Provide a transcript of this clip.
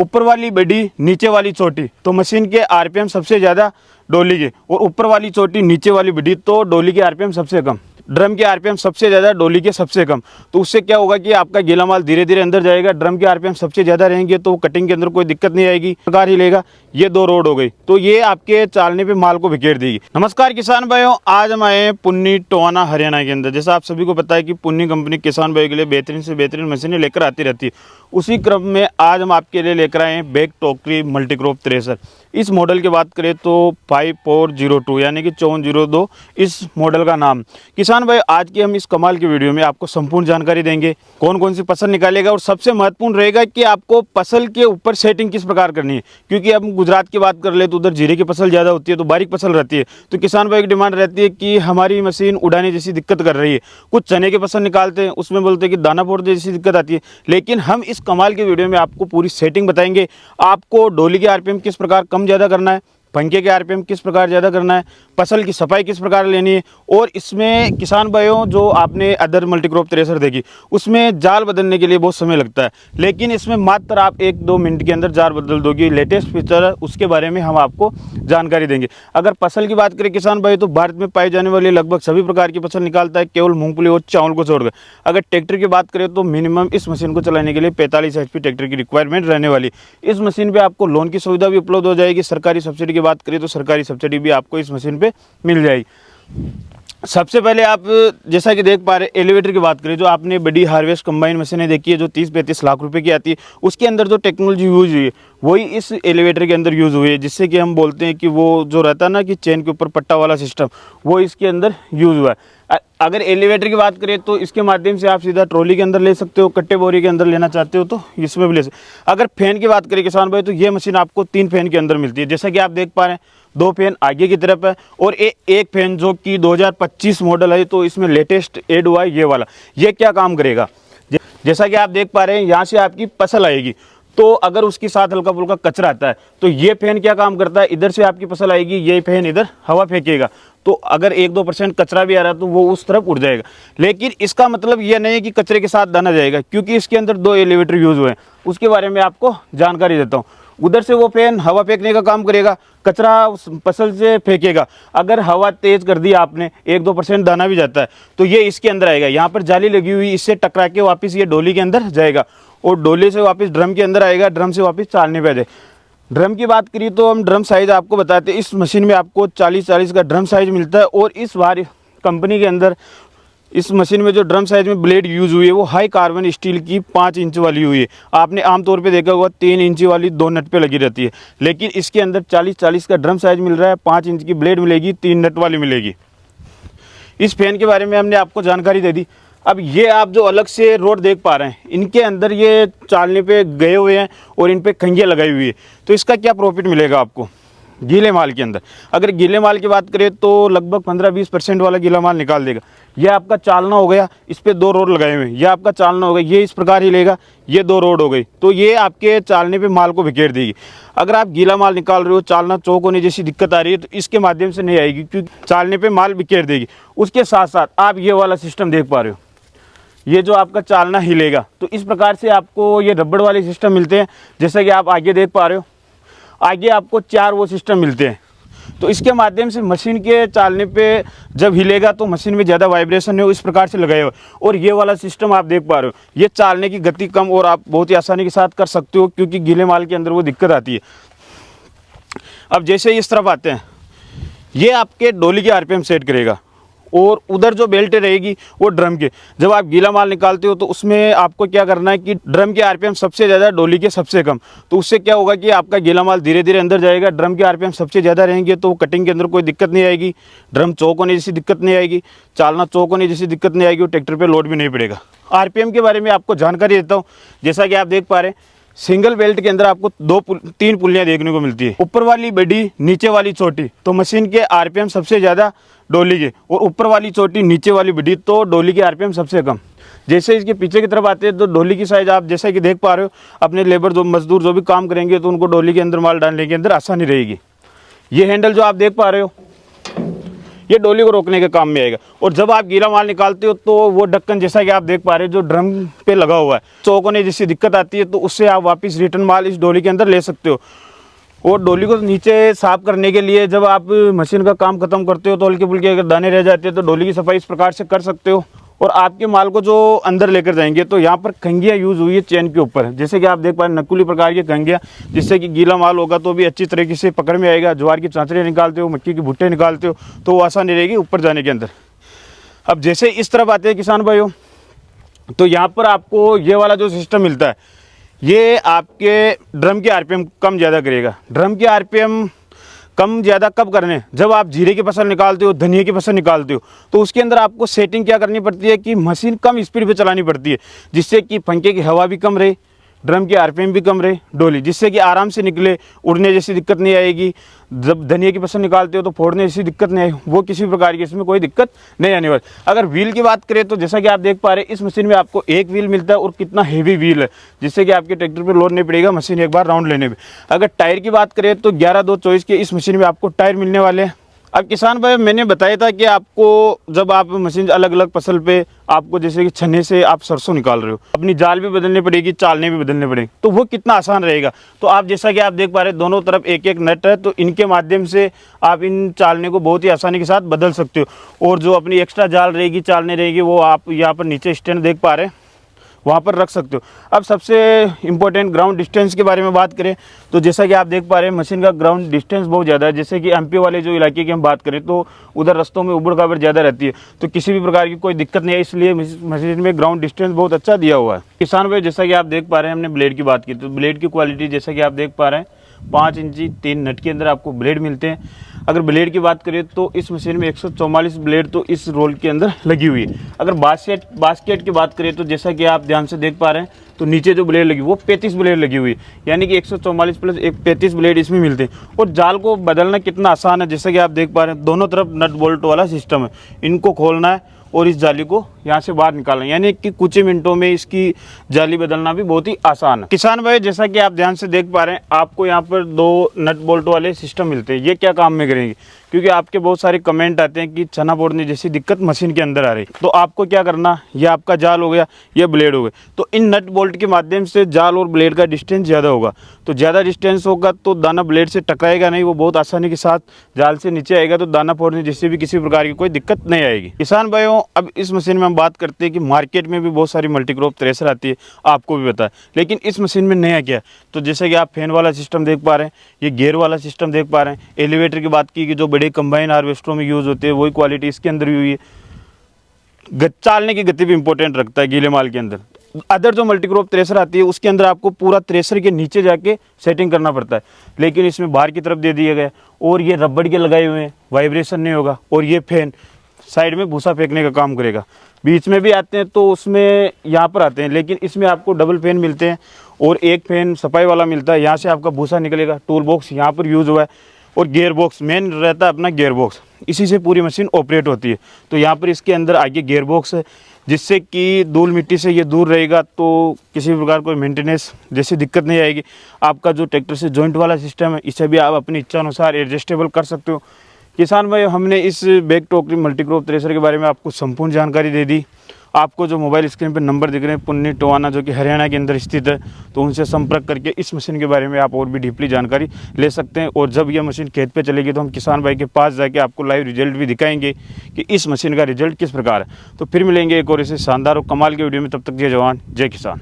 ऊपर वाली बड़ी नीचे वाली छोटी तो मशीन के आरपीएम सबसे ज़्यादा डोली के, और ऊपर वाली छोटी नीचे वाली बड़ी तो डोली के आरपीएम सबसे कम। ड्रम के आरपीएम सबसे ज़्यादा डोली के सबसे कम। तो उससे क्या होगा कि आपका गीला माल धीरे धीरे अंदर जाएगा। ड्रम के आरपीएम सबसे ज़्यादा रहेंगे तो कटिंग के अंदर कोई दिक्कत नहीं आएगी, प्रकार ही लेगा। ये दो रोड हो गई तो ये आपके चालने पे माल को बिखेर देगी। नमस्कार किसान भाइयों, आज हम आए हैं पुन्नी टोहाना हरियाणा के अंदर। जैसा आप सभी को पता है कि पुन्नी कंपनी किसान भाइयों के लिए बेहतरीन से बेहतरीन मशीनें लेकर आती रहती है। उसी क्रम में आज हम आपके लिए लेकर आए हैं बैक टोकरी मल्टीक्रॉप थ्रेशर। इस मॉडल की बात करें तो 5402 यानी कि 5402 इस मॉडल का नाम। किसान भाई, आज की हम इस कमाल की वीडियो में आपको संपूर्ण जानकारी देंगे, कौन कौन सी फसल निकालेगा, और सबसे महत्वपूर्ण रहेगा कि आपको फसल के ऊपर सेटिंग किस प्रकार करनी है। क्योंकि हम गुजरात की बात कर ले तो उधर जीरे की फसल ज़्यादा होती है, तो बारीक फसल रहती है। तो किसान भाई की डिमांड रहती है कि हमारी मशीन उड़ाने जैसी दिक्कत कर रही है। कुछ चने की फसल निकालते हैं, उसमें बोलते हैं कि दाना फोड़ने जैसी दिक्कत आती है। लेकिन हम इस कमाल की वीडियो में आपको पूरी सेटिंग बताएंगे। आपको डोली के आरपीएम किस प्रकार कम ज़्यादा करना है, पंखे के आरपीएम किस प्रकार ज़्यादा करना है, फसल की सफाई किस प्रकार लेनी है। और इसमें किसान भाइयों, जो आपने अदर मल्टीक्रॉप थ्रेशर देखी उसमें जाल बदलने के लिए बहुत समय लगता है, लेकिन इसमें मात्र आप 1-2 मिनट के अंदर जाल बदल दोगे। लेटेस्ट फीचर है, उसके बारे में हम आपको जानकारी देंगे। अगर फसल की बात करें किसान भाई, तो भारत में पाई जाने वाली लगभग सभी प्रकार की फसल निकालता है, केवल मूंगफली और चावल को छोड़कर। अगर ट्रैक्टर की बात करें तो मिनिमम इस मशीन को चलाने के लिए 45 HP ट्रैक्टर की रिक्वायरमेंट रहने वाली। इस मशीन पर आपको लोन की सुविधा भी उपलब्ध हो जाएगी। सरकारी सब्सिडी बात करें तो सरकारी सब्सिडी भी आपको इस मशीन पे मिल जाएगी। सबसे पहले आप जैसा कि देख पा रहे एलिवेटर की बात करें, जो आपने बड़ी हार्वेस्ट कंबाइन मशीनें देखी है जो 30-35 लाख रुपए की आती है, उसके अंदर जो टेक्नोलॉजी यूज हुई है वही इस एलिवेटर के अंदर यूज़ हुई है। जिससे कि हम बोलते हैं कि वो जो रहता है ना कि चेन के ऊपर पट्टा वाला सिस्टम, वो इसके अंदर यूज़ हुआ है। अगर एलिवेटर की बात करें तो इसके माध्यम से आप सीधा ट्रॉली के अंदर ले सकते हो, कट्टे बोरी के अंदर लेना चाहते हो तो इसमें भी ले सकते। अगर फैन की बात करें किसान भाई, तो ये मशीन आपको 3 फैन के अंदर मिलती है। जैसा कि आप देख पा रहे हैं 2 फैन आगे की तरफ है और एक फैन जो कि 2025 मॉडल है, तो इसमें लेटेस्ट एड हुआ है ये वाला। ये क्या काम करेगा, जैसा कि आप देख पा रहे हैं यहाँ से आपकी फसल आएगी, तो अगर उसके साथ हल्का फुल्का कचरा आता है तो ये फैन क्या काम करता है, इधर से आपकी फसल आएगी, ये फैन इधर हवा फेंकेगा, तो अगर 1-2% कचरा भी आ रहा है तो वो उस तरफ उड़ जाएगा। लेकिन इसका मतलब ये नहीं है कि कचरे के साथ दाना जाएगा, क्योंकि इसके अंदर 2 एलिवेटर यूज हुए हैं। उसके बारे में आपको जानकारी देता हूँ। उधर से वो फैन हवा फेंकने का काम करेगा, कचरा उस फसल से फेंकेगा। अगर हवा तेज कर दी आपने, 1-2% दाना भी जाता है, तो ये इसके अंदर आएगा। यहाँ पर जाली लगी हुई, इससे टकरा के वापस ये डोली के अंदर जाएगा और डोली से वापस ड्रम के अंदर आएगा, ड्रम से वापस चालने पे आ जाए। ड्रम की बात करिए तो हम ड्रम साइज़ आपको बताते हैं। इस मशीन में आपको 40-40 का ड्रम साइज़ मिलता है। और इस बार कंपनी के अंदर इस मशीन में जो ड्रम साइज में ब्लेड यूज़ हुई है वो हाई कार्बन स्टील की 5 इंच वाली हुई है। आपने आमतौर पे देखा होगा 3 इंच वाली 2 नट पे लगी रहती है, लेकिन इसके अंदर 40-40 का ड्रम साइज मिल रहा है, 5 इंच की ब्लेड मिलेगी, 3 नट वाली मिलेगी। इस फैन के बारे में हमने आपको जानकारी दे दी। अब ये आप जो अलग से रोड देख पा रहे हैं, इनके अंदर ये चालने पे गए हुए हैं और इन पे खंगियाँ लगाई हुई है। तो इसका क्या प्रॉफिट मिलेगा आपको गीले माल के अंदर। अगर गीले माल की बात करें तो लगभग 15-20% वाला गीला माल निकाल देगा। ये आपका चालना हो गया, इस पे 2 रोड लगाए हुए हैं, ये आपका चालना हो गया, ये इस प्रकार ही लेगा, ये 2 रोड हो गई, तो ये आपके चालने पे माल को बिखेर देगी। अगर आप गीला माल निकाल रहे हो, चालना चौक होने जैसी दिक्कत आ रही है, तो इसके माध्यम से नहीं आएगी, क्योंकि चालने पे माल बिखेर देगी। उसके साथ साथ आप ये वाला सिस्टम देख पा रहे हो, ये जो आपका चालना हिलेगा, तो इस प्रकार से आपको ये रबड़ वाले सिस्टम मिलते हैं। जैसा कि आप आगे देख पा रहे हो, आगे आपको 4 वो सिस्टम मिलते हैं। तो इसके माध्यम से मशीन के चालने पे जब हिलेगा तो मशीन में ज़्यादा वाइब्रेशन है, इस प्रकार से लगाए हुए। और ये वाला सिस्टम आप देख पा रहे हो, ये चालने की गति कम और आप बहुत ही आसानी के साथ कर सकते हो, क्योंकि गीले माल के अंदर वो दिक्कत आती है। अब जैसे इस तरफ आते हैं, ये आपके डोली के आरपीएम सेट करेगा और उधर जो बेल्ट रहेगी वो ड्रम के। जब आप गीला माल निकालते हो तो उसमें आपको क्या करना है कि ड्रम के आरपीएम सबसे ज़्यादा, डोली के सबसे कम। तो उससे क्या होगा कि आपका गीला माल धीरे धीरे अंदर जाएगा। ड्रम के आरपीएम सबसे ज़्यादा रहेंगे तो कटिंग के अंदर कोई दिक्कत नहीं आएगी, ड्रम चौक होने जैसी दिक्कत नहीं आएगी, चालना चौक होने जैसी दिक्कत नहीं आएगी और ट्रैक्टर पर लोड भी नहीं पड़ेगा। आरपीएम के बारे में आपको जानकारी देता हूँ। जैसा कि आप देख पा रहे हैं, सिंगल बेल्ट के अंदर आपको 3 पुलियाँ देखने को मिलती है। ऊपर वाली बड़ी, नीचे वाली छोटी, तो मशीन के आरपीएम सबसे ज़्यादा डोली के, और ऊपर वाली छोटी, नीचे वाली बड़ी, तो डोली के आरपीएम सबसे कम। जैसे इसके पीछे की तरफ आते हैं तो डोली की साइज आप जैसा कि देख पा रहे हो, अपने लेबर जो मजदूर जो भी काम करेंगे तो उनको डोली के अंदर माल डालने के अंदर आसानी रहेगी। ये हैंडल जो आप देख पा रहे हो, ये डोली को रोकने के काम में आएगा। और जब आप गीला माल निकालते हो तो वो ढक्कन जैसा कि आप देख पा रहे हो जो ड्रम पे लगा हुआ है, चौकों ने जिससे दिक्कत आती है तो उससे आप वापस रिटर्न माल इस डोली के अंदर ले सकते हो। और डोली को नीचे साफ करने के लिए जब आप मशीन का काम खत्म करते हो तो हल्के फुल्के अगर दाने रह जाते हैं तो डोली की सफाई इस प्रकार से कर सकते हो। और आपके माल को जो अंदर लेकर जाएंगे तो यहाँ पर कंघियाँ यूज़ हुई है चेन के ऊपर, जैसे कि आप देख पा रहे हैं नकुली प्रकार की कंघियाँ, जिससे कि गीला माल होगा तो भी अच्छी तरीके से पकड़ में आएगा। ज्वार की चांचड़े निकालते हो, मक्की की भुट्टे निकालते हो तो वो आसानी रहेगी ऊपर जाने के अंदर। अब जैसे इस तरफ आते हैं किसान भाइयों, तो यहाँ पर आपको ये वाला जो सिस्टम मिलता है ये आपके ड्रम के आरपीएम कम ज़्यादा करेगा। ड्रम के आरपीएम कम ज़्यादा कब करने, जब आप जीरे की फसल निकालते हो, धनिया की फसल निकालते हो तो उसके अंदर आपको सेटिंग क्या करनी पड़ती है कि मशीन कम स्पीड पे चलानी पड़ती है, जिससे कि पंखे की हवा भी कम रहे, ड्रम की आरपीएम भी कम रहे डोली, जिससे कि आराम से निकले, उड़ने जैसी दिक्कत नहीं आएगी। जब धनिया की फसल निकालते हो तो फोड़ने जैसी दिक्कत नहीं आएगी, वो किसी भी प्रकार की इसमें कोई दिक्कत नहीं आने वाली। अगर व्हील की बात करें तो जैसा कि आप देख पा रहे हैं इस मशीन में आपको एक व्हील मिलता है और कितना हेवी व्हील है, जिससे कि आपके ट्रैक्टर पर लोड नहीं पड़ेगा मशीन एक बार राउंड लेने में। अगर टायर की बात करें तो 11-2-24 के इस मशीन में आपको टायर मिलने वाले हैं। अब किसान भाई मैंने बताया था कि आपको जब आप मशीन अलग अलग फसल पे आपको जैसे कि छन्ने से आप सरसों निकाल रहे हो, अपनी जाल भी बदलनी पड़ेगी, चालने भी बदलने पड़ेंगे, तो वो कितना आसान रहेगा। तो आप जैसा कि आप देख पा रहे हैं दोनों तरफ एक एक नट है, तो इनके माध्यम से आप इन चालने को बहुत ही आसानी के साथ बदल सकते हो। और जो अपनी एक्स्ट्रा जाल रहेगी, चालने रहेगी, वो आप यहाँ पर नीचे स्टैंड देख पा रहे हैं वहाँ पर रख सकते हो। अब सबसे इम्पोर्टेंट ग्राउंड डिस्टेंस के बारे में बात करें तो जैसा कि आप देख पा रहे हैं मशीन का ग्राउंड डिस्टेंस बहुत ज़्यादा है। जैसे कि एमपी वाले जो इलाके की हम बात करें तो उधर रस्तों में उबड़ खाबड़ ज़्यादा रहती है, तो किसी भी प्रकार की कोई दिक्कत नहीं है, इसलिए मशीन में ग्राउंड डिस्टेंस बहुत अच्छा दिया हुआ है। किसान भाई जैसा कि आप देख पा रहे हैं हमने ब्लेड की बात की, तो ब्लेड की क्वालिटी जैसा कि आप देख पा रहे हैं 5 इंची 3 नट के अंदर आपको ब्लेड मिलते हैं। अगर ब्लेड की बात करें तो इस मशीन में 144 ब्लेड तो इस रोल के अंदर लगी हुई है। अगर बास्केट की बात करें तो जैसा कि आप ध्यान से देख पा रहे हैं तो नीचे जो ब्लेड लगी वो 35 ब्लेड लगी हुई है, यानी कि 144 प्लस 35 ब्लेड इसमें मिलते हैं। और जाल को बदलना कितना आसान है, जैसा कि आप देख पा रहे हैं दोनों तरफ नट बोल्ट वाला सिस्टम है, इनको खोलना है और इस जाली को यहाँ से बाहर निकालना है, यानी कि कुछ ही मिनटों में इसकी जाली बदलना भी बहुत ही आसान है। किसान भाई जैसा कि आप ध्यान से देख पा रहे हैं आपको यहाँ पर 2 नट बोल्ट वाले सिस्टम मिलते हैं। ये क्या काम में करेंगे, क्योंकि आपके बहुत सारे कमेंट आते हैं कि चना फोड़ने जैसी दिक्कत मशीन के अंदर आ रही, तो आपको क्या करना, ये आपका जाल हो गया, ये ब्लेड हो गया, तो इन नट बोल्ट के माध्यम से जाल और ब्लेड का डिस्टेंस ज़्यादा होगा। तो ज़्यादा डिस्टेंस होगा तो दाना ब्लेड से टकराएगा नहीं, वो बहुत आसानी के साथ जाल से नीचे आएगा, तो दाना फोड़ने जैसे भी किसी प्रकार की कोई दिक्कत नहीं आएगी। किसान भाइयों अब इस मशीन में हम बात करते हैं कि मार्केट में भी बहुत सारी मल्टीक्रॉप थ्रेशर आती है, आपको भी पता है, लेकिन इस मशीन में नया क्या है, तो जैसे कि आप फैन वाला सिस्टम देख पा रहे हैं, ये गियर वाला सिस्टम देख पा रहे हैं। एलिवेटर की बात की कि जो बड़े कंबाइन हार्वेस्टरों में यूज़ होते हैं वही क्वालिटी इसके अंदर भी हुई है। चालने की गति भी इंपॉर्टेंट रखता है गीले माल के अंदर। अदर जो मल्टीक्रॉप थ्रेशर आती है उसके अंदर आपको पूरा थ्रेशर के नीचे जाके सेटिंग करना पड़ता है, लेकिन इसमें बाहर की तरफ दे दिया गया और ये रबड़ के लगाए हुए हैं, वाइब्रेशन नहीं होगा। और ये फैन साइड में भूसा फेंकने का काम करेगा। बीच में भी आते हैं तो उसमें यहाँ पर आते हैं, लेकिन इसमें आपको डबल फैन मिलते हैं और एक फैन सफाई वाला मिलता है, यहाँ से आपका भूसा निकलेगा। टूल बॉक्स यहाँ पर यूज़ हुआ है और गियर बॉक्स मेन रहता है अपना गियर बॉक्स, इसी से पूरी मशीन ऑपरेट होती है। तो यहाँ पर इसके अंदर आगे गियर बॉक्स है, जिससे कि धूल मिट्टी से ये दूर रहेगा, तो किसी प्रकार कोई मेंटेनेंस जैसी दिक्कत नहीं आएगी। आपका जो ट्रैक्टर से जॉइंट वाला सिस्टम है इसे भी आप अपनी इच्छा अनुसार एडजस्टेबल कर सकते हो। किसान भाई हमने इस बैक टोकरी मल्टीक्रॉप थ्रेशर के बारे में आपको संपूर्ण जानकारी दे दी। आपको जो मोबाइल स्क्रीन पर नंबर दिख रहे हैं पुन्नी टोहाना जो कि हरियाणा के अंदर स्थित है, तो उनसे संपर्क करके इस मशीन के बारे में आप और भी डीपली जानकारी ले सकते हैं। और जब यह मशीन खेत पे चलेगी तो हम किसान भाई के पास जाके आपको लाइव रिजल्ट भी दिखाएंगे कि इस मशीन का रिजल्ट किस प्रकार है। तो फिर मिलेंगे एक और ऐसे शानदार और कमाल के वीडियो में, तब तक जय जवान जय किसान।